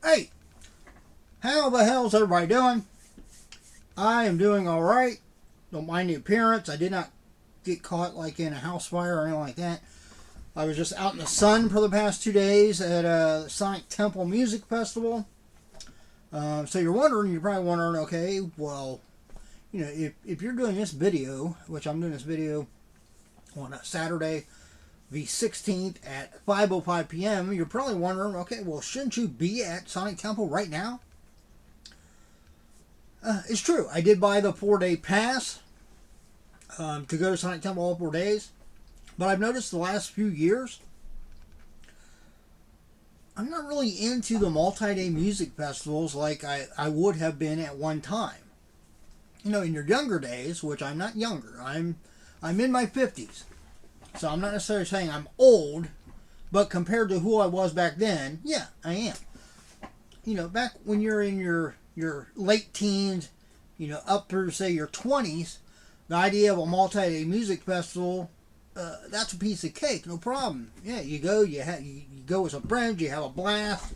Hey, how the hell's everybody doing? I am doing alright. Don't mind the appearance. I did not get caught like in a house fire or anything like that. I was just out in the sun for the past 2 days at a Sonic Temple Music Festival. So you're probably wondering, okay, well, if you're doing this video, which I'm doing this video on a Saturday, the 16th at 5:05 p.m., you're probably wondering, okay, well, shouldn't you be at Sonic Temple right now? It's true. I did buy the 4-day pass to go to Sonic Temple all 4 days. But I've noticed the last few years, I'm not really into the multi-day music festivals like I would have been at one time. In your younger days, which I'm not younger, I'm in my 50s. So I'm not necessarily saying I'm old, but compared to who I was back then, yeah, I am. Back when you're in your late teens, up through, say, your 20s, the idea of a multi-day music festival, that's a piece of cake, no problem. Yeah, you go, you go with some friends, you have a blast,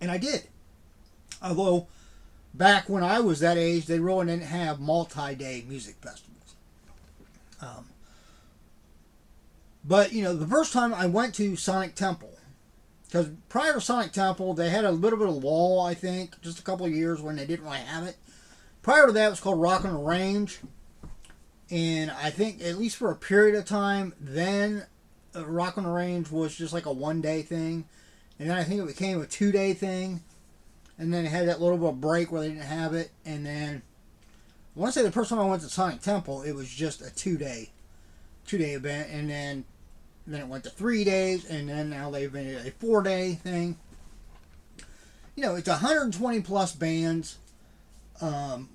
and I did. Although, back when I was that age, they really didn't have multi-day music festivals. But, the first time I went to Sonic Temple, because prior to Sonic Temple, they had a little bit of lull, I think, just a couple of years when they didn't really have it. Prior to that, it was called Rock on the Range. And I think, at least for a period of time, then Rock on the Range was just like a 1-day thing. And then I think it became a 2-day thing. And then it had that little bit of break where they didn't have it. And then, I want to say the first time I went to Sonic Temple, it was just a 2-day event. And then it went to 3 days. And then now they've been a 4-day thing. It's 120 plus bands.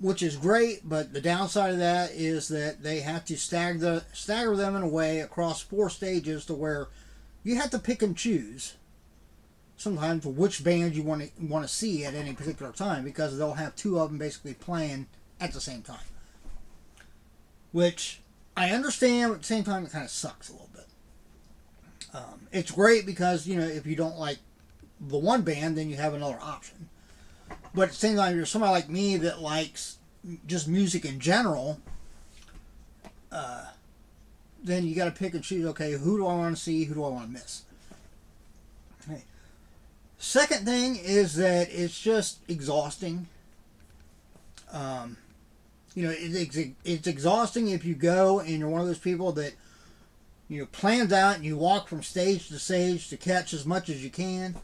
Which is great, but the downside of that is that they have to stagger them in a way across 4 stages to where you have to pick and choose sometimes which band you want to see at any particular time, because they'll have 2 of them basically playing at the same time. Which I understand, but at the same time it kind of sucks a little bit. It's great because, if you don't like the one band, then you have another option. But at the same time, if you're somebody like me that likes just music in general, then you got to pick and choose, okay, who do I want to see, who do I want to miss? Okay. Second thing is that it's just exhausting. It's exhausting if you go and you're one of those people that, plans out and you walk from stage to stage to catch as much as you can.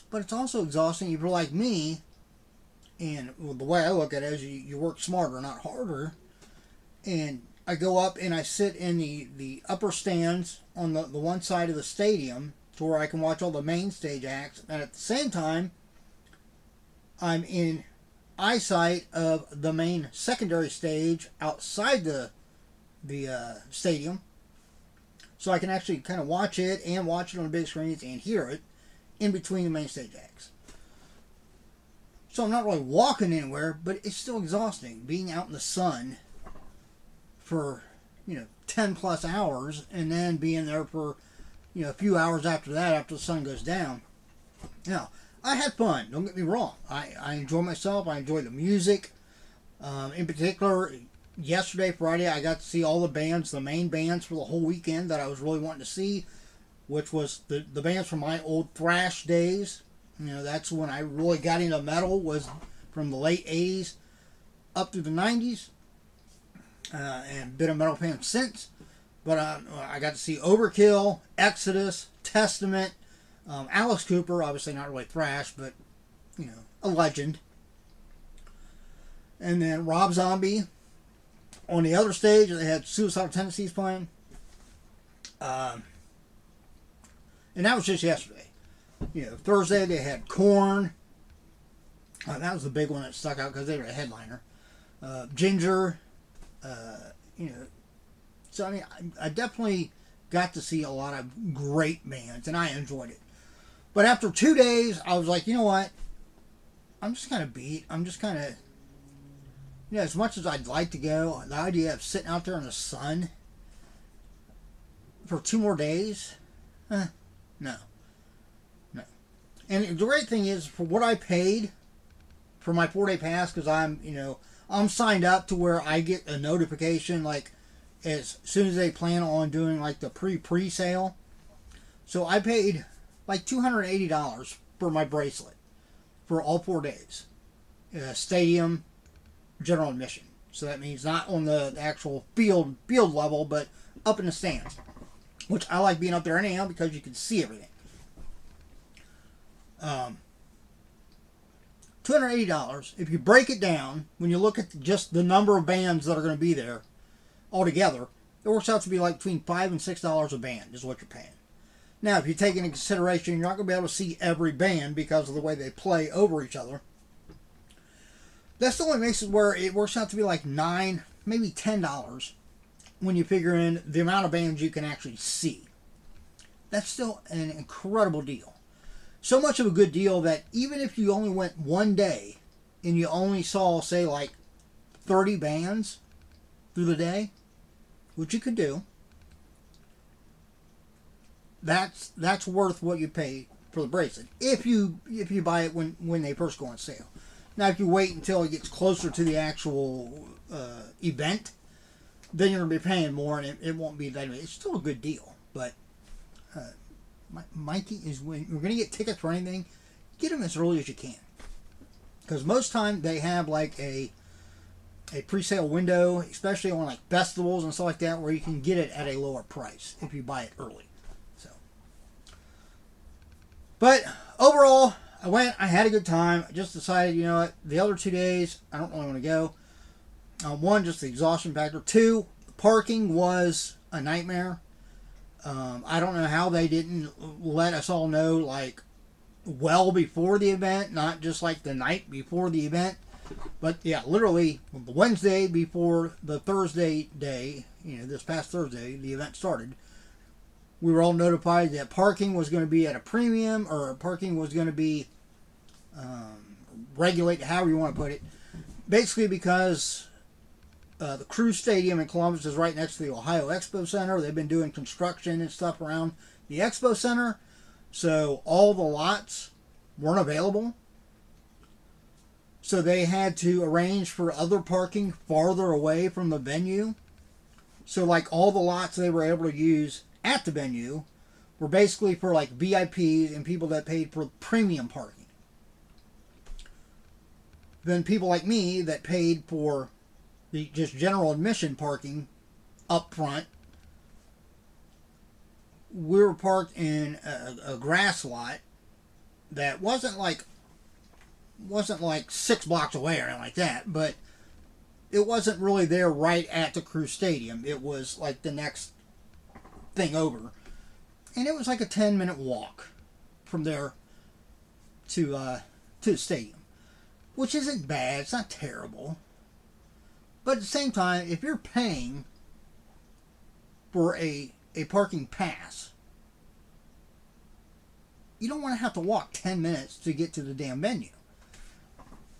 But it's also exhausting if you're like me. And the way I look at it is you work smarter, not harder. And I go up and I sit in the upper stands on the one side of the stadium to where I can watch all the main stage acts. And at the same time, I'm in eyesight of the main secondary stage outside the stadium. So I can actually kind of watch it and watch it on the big screens and hear it in between the main stage acts. So I'm not really walking anywhere, but it's still exhausting being out in the sun for, 10 plus hours and then being there for, a few hours after that, after the sun goes down. Now, I had fun. Don't get me wrong. I enjoy myself. I enjoy the music. In particular, yesterday, Friday, I got to see all the bands, the main bands for the whole weekend that I was really wanting to see, which was the bands from my old thrash days. That's when I really got into metal, was from the late 80s up through the 90s. And been a metal fan since. But I got to see Overkill, Exodus, Testament, Alice Cooper, obviously not really thrash, but, a legend. And then Rob Zombie. On the other stage, they had Suicidal Tendencies playing. And that was just yesterday. Thursday they had Korn. That was the big one that stuck out because they were a headliner. Ginger. So, I definitely got to see a lot of great bands, and I enjoyed it. But after 2 days, I was like, you know what? I'm just kind of beat. I'm just kind of, as much as I'd like to go, the idea of sitting out there in the sun for 2 more days, no. And the great thing is, for what I paid for my 4-day pass, because I'm signed up to where I get a notification like as soon as they plan on doing like the pre-sale. So I paid like $280 for my bracelet for all 4 days. Stadium, general admission. So that means not on the actual field level, but up in the stands. Which I like being up there anyhow because you can see everything. $280. If you break it down, when you look at just the number of bands that are going to be there altogether, it works out to be like between $5 and $6 a band is what you're paying. Now, if you take into consideration you're not going to be able to see every band because of the way they play over each other, that still only makes it where it works out to be like $9, maybe $10 when you figure in the amount of bands you can actually see. That's still an incredible deal. So much of a good deal that even if you only went one day and you only saw, say, like 30 bands through the day, which you could do, that's worth what you pay for the bracelet. If you buy it when they first go on sale. Now, if you wait until it gets closer to the actual event, then you're going to be paying more, and it won't be that. It's still a good deal, but my key is when you're going to get tickets for anything, get them as early as you can, because most time they have like a pre-sale window, especially on like festivals and stuff like that, where you can get it at a lower price if you buy it early. So, but overall, I had a good time. I just decided, you know what, the other 2 days I don't really want to go. One, just the exhaustion factor. Two, parking was a nightmare. I don't know how they didn't let us all know like well before the event, not just like the night before the event. But yeah, literally the Wednesday before the Thursday day, this past Thursday, the event started, we were all notified that parking was going to be at a premium, or parking was going to be regulated, however you want to put it. Basically because the Crew Stadium in Columbus is right next to the Ohio Expo Center. They've been doing construction and stuff around the Expo Center. So all the lots weren't available. So they had to arrange for other parking farther away from the venue. So like all the lots they were able to use at the venue were basically for like VIPs and people that paid for premium parking. Then people like me that paid for the just general admission parking up front, we were parked in a grass lot that wasn't like 6 blocks away or anything like that, but it wasn't really there right at the Crew Stadium. It was like the next thing over, and it was like a 10-minute walk from there to the stadium, which isn't bad. It's not terrible. But at the same time, if you're paying for a parking pass, you don't want to have to walk 10 minutes to get to the damn venue.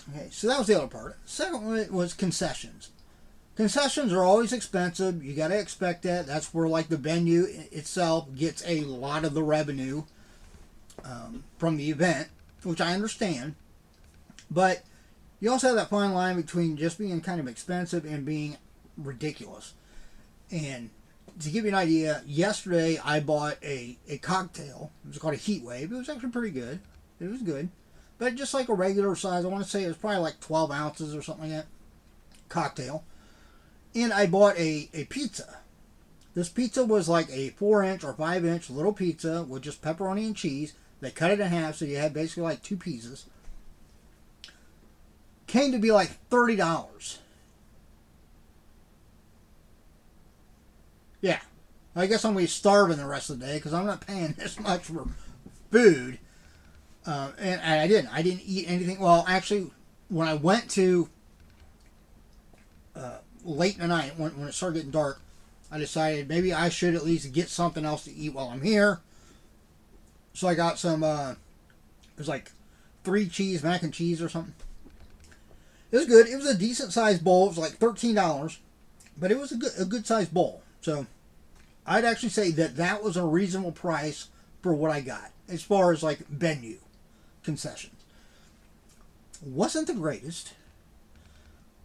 Okay, so that was the other part. Second one was concessions. Concessions are always expensive. You got to expect that. That's where like the venue itself gets a lot of the revenue from the event, which I understand. But you also have that fine line between just being kind of expensive and being ridiculous. And to give you an idea, yesterday I bought a cocktail. It was called a Heat Wave. It was actually pretty good. It was good. But just like a regular size, I want to say it was probably like 12 ounces or something like that. Cocktail. And I bought a pizza. This pizza was like a 4-inch or 5-inch little pizza with just pepperoni and cheese. They cut it in half, so you had basically like 2 pieces. Came to be like $30. Yeah. I guess I'm going to be starving the rest of the day because I'm not paying this much for food. And I didn't eat anything. Well, actually, when I went to late in the night, when it started getting dark, I decided maybe I should at least get something else to eat while I'm here. So I got some, it was like 3 cheese, mac and cheese or something. It was good. It was a decent sized bowl. It was like $13, but it was a good sized bowl. So I'd actually say that was a reasonable price for what I got as far as like venue. concessions. Wasn't the greatest,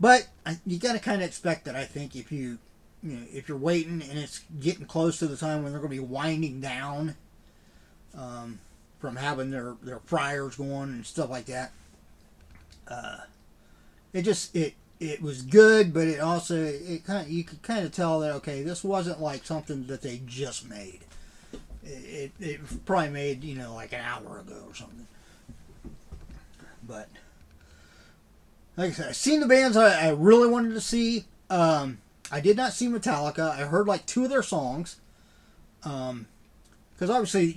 but you got to kind of expect that. I think if if you're waiting and it's getting close to the time when they're going to be winding down from having their fryers going and stuff like that, it was good, but it also you could kind of tell that okay, this wasn't like something that they just made. It probably made like an hour ago or something. But like I said, I've seen the bands I really wanted to see. I did not see Metallica. I heard like 2 of their songs. Because obviously,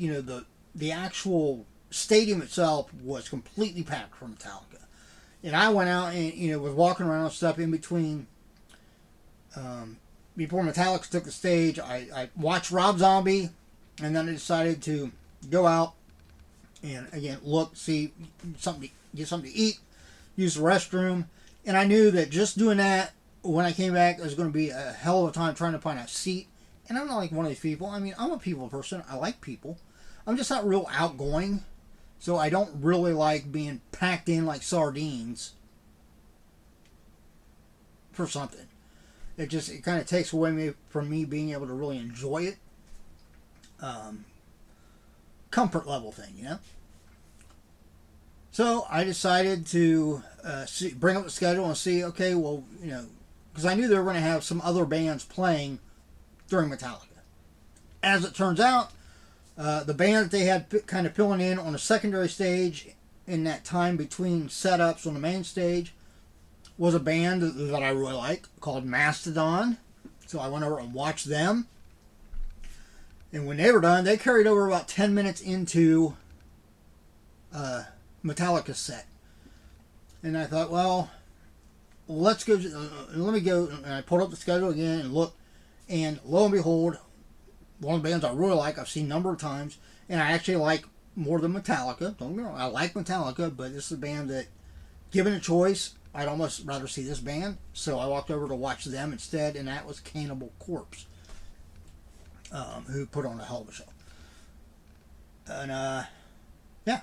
the actual stadium itself was completely packed for Metallica. And I went out and, was walking around and stuff in between. Before Metallica took the stage, I watched Rob Zombie. And then I decided to go out and, again, look, see, get something to eat, use the restroom. And I knew that just doing that, when I came back, it was going to be a hell of a time trying to find a seat. And I'm not like one of these people. I mean, I'm a people person. I like people. I'm just not real outgoing. So I don't really like being packed in like sardines for something. It kind of takes away from me being able to really enjoy it. Comfort level thing, So I decided to bring up the schedule and see, okay, well, because I knew they were going to have some other bands playing during Metallica. As it turns out, the band that they had kind of filling in on a secondary stage in that time between setups on the main stage was a band that I really like called Mastodon. So I went over and watched them. And when they were done, they carried over about 10 minutes into Metallica's set. And I thought, well, let me go. And I pulled up the schedule again and looked. And lo and behold, one of the bands I really like, I've seen a number of times. And I actually like more than Metallica. Don't get me wrong, I like Metallica, but this is a band that, given a choice, I'd almost rather see this band. So I walked over to watch them instead, and that was Cannibal Corpse. Who put on a hell of a show. And, yeah.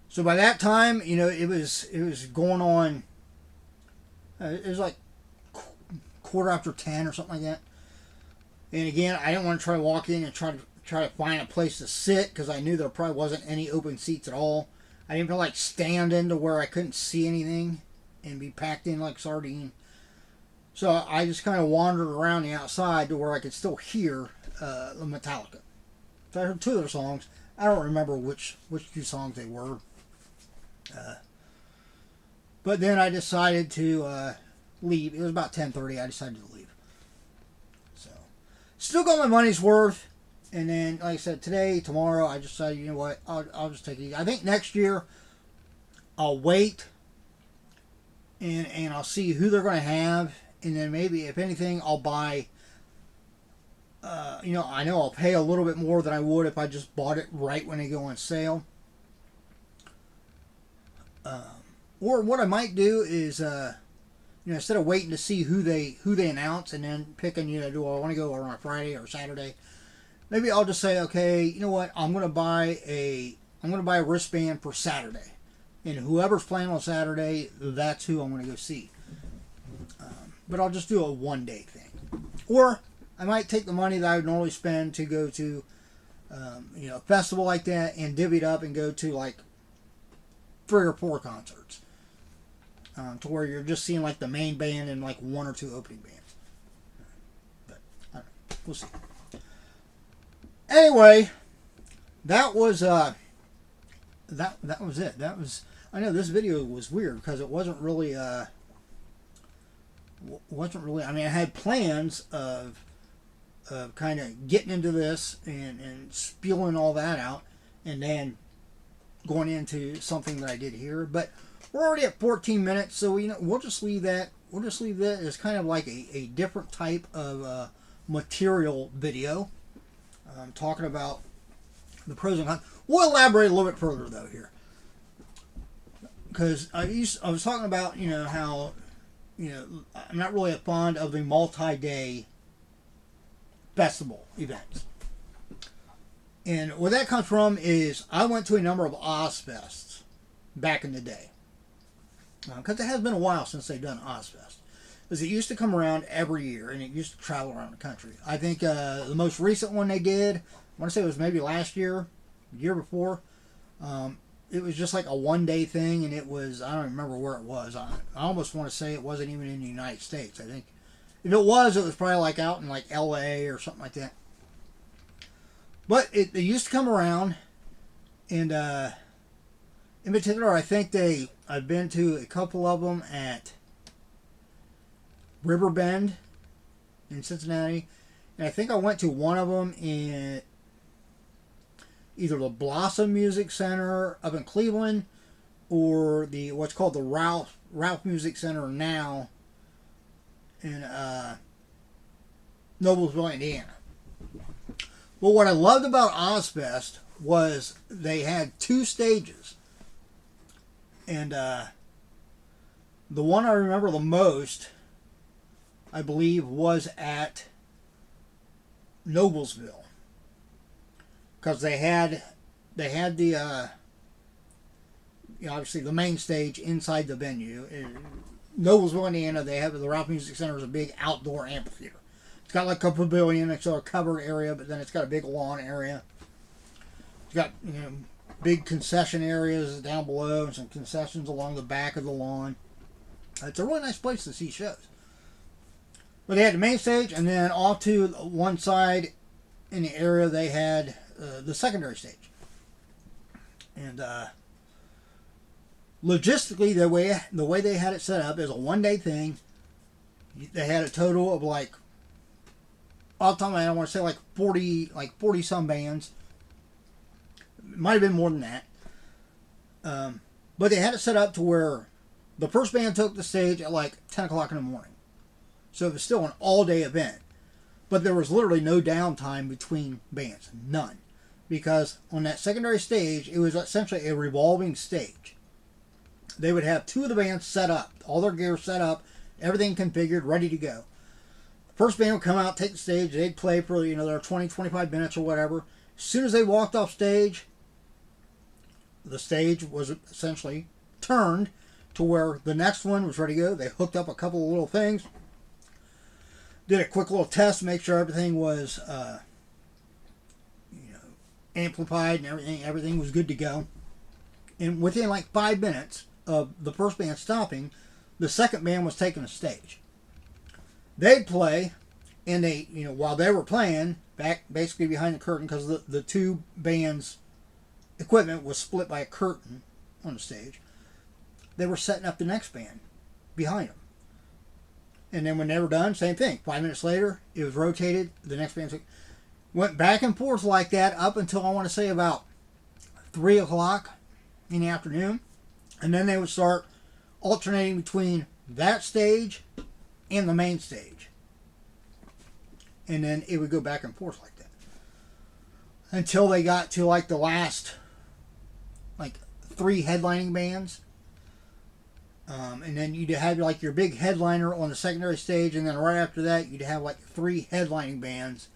So by that time, it was going on, it was like 10:15 or something like that. And again, I didn't want to try to walk in and try to find a place to sit, because I knew there probably wasn't any open seats at all. I didn't feel like standing to where I couldn't see anything and be packed in like sardine. So I just kind of wandered around the outside to where I could still hear Metallica. So I heard 2 of their songs. I don't remember which 2 songs they were. But then I decided to leave. It was about 10:30. I decided to leave. So still got my money's worth. And then, like I said, tomorrow, I decided, you know what, I'll just take it easy. I think next year I'll wait and I'll see who they're going to have. And then maybe, if anything, I'll buy, I know I'll pay a little bit more than I would if I just bought it right when they go on sale. Or what I might do is, instead of waiting to see who they announce and then picking, do I want to go on a Friday or Saturday, maybe I'll just say, okay, you know what, I'm going to buy a wristband for Saturday. And whoever's playing on Saturday, that's who I'm going to go see. But I'll just do a one-day thing. Or I might take the money that I would normally spend to go to, a festival like that and divvy it up and go to like 3 or 4 concerts. To where you're just seeing like the main band and like 1 or 2 opening bands. But I don't know. We'll see. Anyway, that was that was it. I know this video was weird because it wasn't really I mean, I had plans of kind of getting into this and spewing all that out and then going into something that I did here, but we're already at 14 minutes, so we'll just leave that. We'll just leave that as kind of like a different type of material video. Talking about the pros and cons. We'll elaborate a little bit further though here, because I was talking about how I'm not really fond of the multi-day festival events, and where that comes from is I went to a number of Ozfests back in the day. Because it has been a while since they've done Ozfest. Because it used to come around every year, and it used to travel around the country. I think the most recent one they did, I want to say it was maybe last year, the year before. It was just like a one-day thing, and it was, I don't remember where it was. I almost want to say it wasn't even in the United States. I think if it was probably like out in like L.A. or something like that. But it used to come around, and in particular, I think I've been to a couple of them at Riverbend in Cincinnati, and I think I went to one of them in either the Blossom Music Center up in Cleveland or the what's called the Ralph Music Center now in Noblesville, Indiana. Well, what I loved about Ozfest was they had 2 stages. And the one I remember the most, I believe, was at Noblesville. Because they had the obviously the main stage inside the venue. In Noblesville, Indiana, they have the Ralph Music Center is a big outdoor amphitheater. It's got like a pavilion, it's a covered area, but then it's got a big lawn area. It's got big concession areas down below and some concessions along the back of the lawn. It's a really nice place to see shows. But they had the main stage, and then off to one side in the area they had the secondary stage. And logistically, the way they had it set up is a one-day thing. They had a total of like, off the top of my head, I want to say like 40 some bands. It might have been more than that. But they had it set up to where the first band took the stage at like 10 o'clock in the morning. So it was still an all-day event. But there was literally no downtime between bands. None. Because on that secondary stage, it was essentially a revolving stage. They would have 2 of the bands set up. All their gear set up. Everything configured, ready to go. First band would come out, take the stage. They'd play for, their 20, 25 minutes or whatever. As soon as they walked off stage, the stage was essentially turned to where the next one was ready to go. They hooked up a couple of little things. Did a quick little test to make sure everything was amplified and everything was good to go. And within like 5 minutes of the first band stopping, the second band was taking the stage. They'd play, and they, while they were playing, back basically behind the curtain, because the 2 bands' equipment was split by a curtain on the stage, they were setting up the next band behind them. And then when they were done, same thing. 5 minutes later, it was rotated. The next band went back and forth like that up until, I want to say, about 3 o'clock in the afternoon. And then they would start alternating between that stage and the main stage. And then it would go back and forth like that. Until they got to like the last 3 headlining bands. And then you'd have like your big headliner on the secondary stage, and then right after that you'd have like 3 headlining bands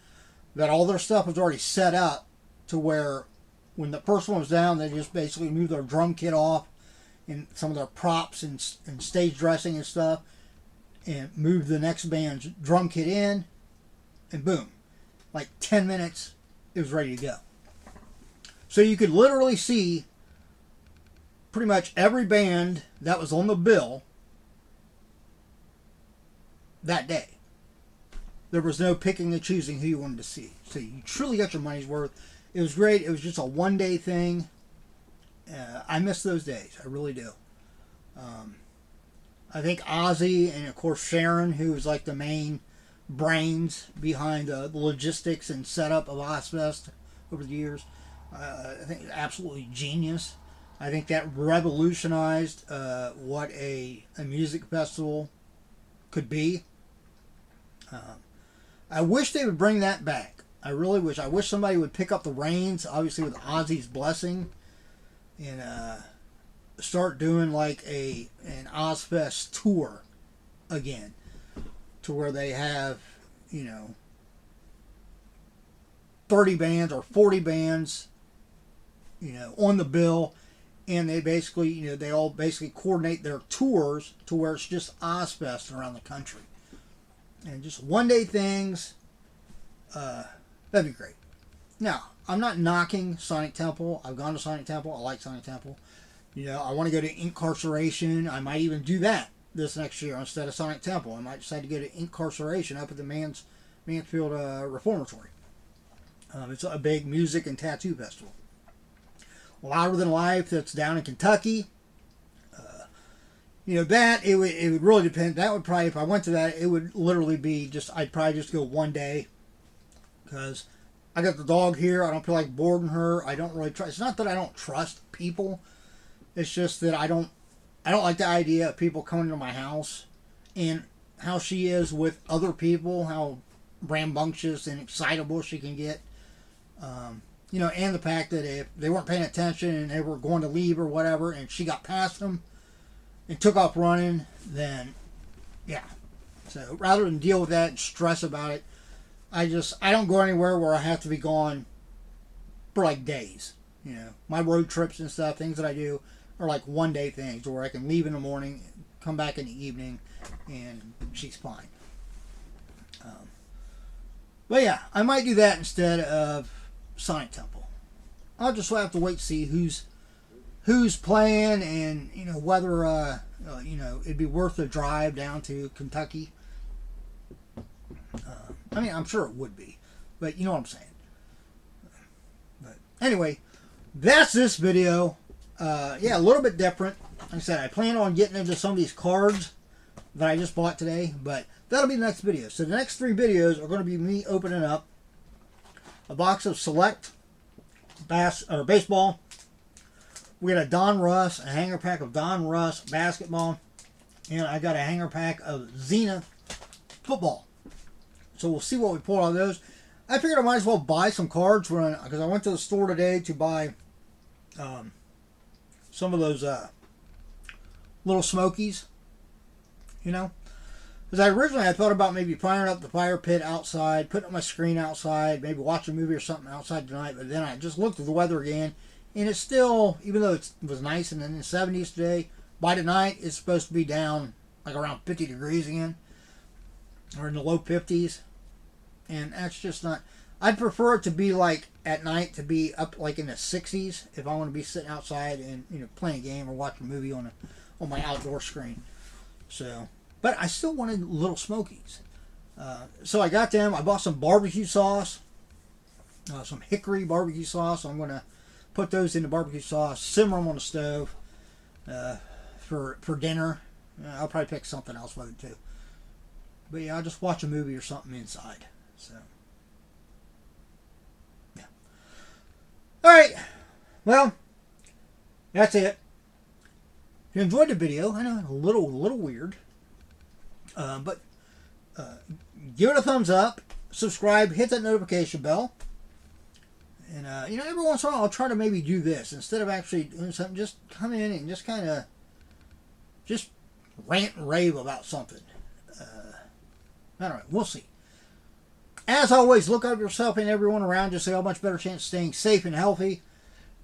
that all their stuff was already set up to where when the first one was down, they just basically moved their drum kit off and some of their props and stage dressing and stuff, and moved the next band's drum kit in, and boom, like 10 minutes, it was ready to go. So you could literally see pretty much every band that was on the bill that day. There was no picking and choosing who you wanted to see. So you truly got your money's worth. It was great. It was just a one-day thing. I miss those days. I really do. I think Ozzy and, of course, Sharon, who was like the main brains behind the logistics and setup of Ozfest over the years, I think absolutely genius. I think that revolutionized what a music festival could be. I wish they would bring that back. I really wish. I wish somebody would pick up the reins, obviously with Ozzy's blessing, and start doing like an Ozfest tour again, to where they have 30 bands or 40 bands on the bill, and they basically, they all basically coordinate their tours to where it's just Ozfest around the country. And just one-day things, that'd be great. Now, I'm not knocking Sonic Temple. I've gone to Sonic Temple. I like Sonic Temple. I want to go to Incarceration. I might even do that this next year instead of Sonic Temple. I might decide to go to Incarceration up at the Mansfield Reformatory. It's a big music and tattoo festival. Louder Than Life, that's down in Kentucky. That, it would really depend. That would probably, if I went to that, it would literally be I'd probably just go one day. Because I got the dog here. I don't feel like boarding her. I don't really trust. It's not that I don't trust people. It's just that I don't like the idea of people coming to my house and how she is with other people, how rambunctious and excitable she can get. And the fact that if they weren't paying attention and they were going to leave or whatever, and she got past them and took off running, then, yeah. So rather than deal with that and stress about it, I don't go anywhere where I have to be gone for like days. My road trips and stuff, things that I do are like one-day things where I can leave in the morning, come back in the evening, and she's fine. But yeah, I might do that instead of Sonic Temple. I'll just have to wait to see who's playing and whether it'd be worth the drive down to Kentucky. I'm sure it would be, but you know what I'm saying. But anyway, that's this video. A little bit different. Like I said, I plan on getting into some of these cards that I just bought today, but that'll be the next video. So the next 3 videos are going to be me opening up a box of Select baseball. We got a Don Russ, a hanger pack of Don Russ basketball, and I got a hanger pack of Zenith football. So we'll see what we pull out of those. I figured I might as well buy some cards because I went to the store today to buy some of those little smokies. Because I thought about maybe firing up the fire pit outside, putting up my screen outside, maybe watch a movie or something outside tonight. But then I just looked at the weather again, and it's still, even though it was nice and in the 70s today, by tonight it's supposed to be down like around 50 degrees again, or in the low 50s. And that's just not. I'd prefer it to be like at night to be up like in the 60s if I want to be sitting outside and playing a game or watching a movie on my outdoor screen. So, but I still wanted little smokies. So I got them. I bought some barbecue sauce, some hickory barbecue sauce. I'm gonna put those in the barbecue sauce, simmer them on the stove for dinner. I'll probably pick something else with it too. But yeah, I'll just watch a movie or something inside. So, yeah. All right. Well, that's it. If you enjoyed the video, I know a little weird, but give it a thumbs up, subscribe, hit that notification bell, and every once in a while I'll try to maybe do this instead of actually doing something. Just come in and just kind of just rant and rave about something. I don't know. We'll see. As always, look out for yourself and everyone around you so you have a much better chance of staying safe and healthy.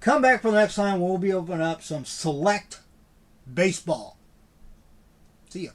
Come back for the next time. We'll be opening up some Select baseball. See ya.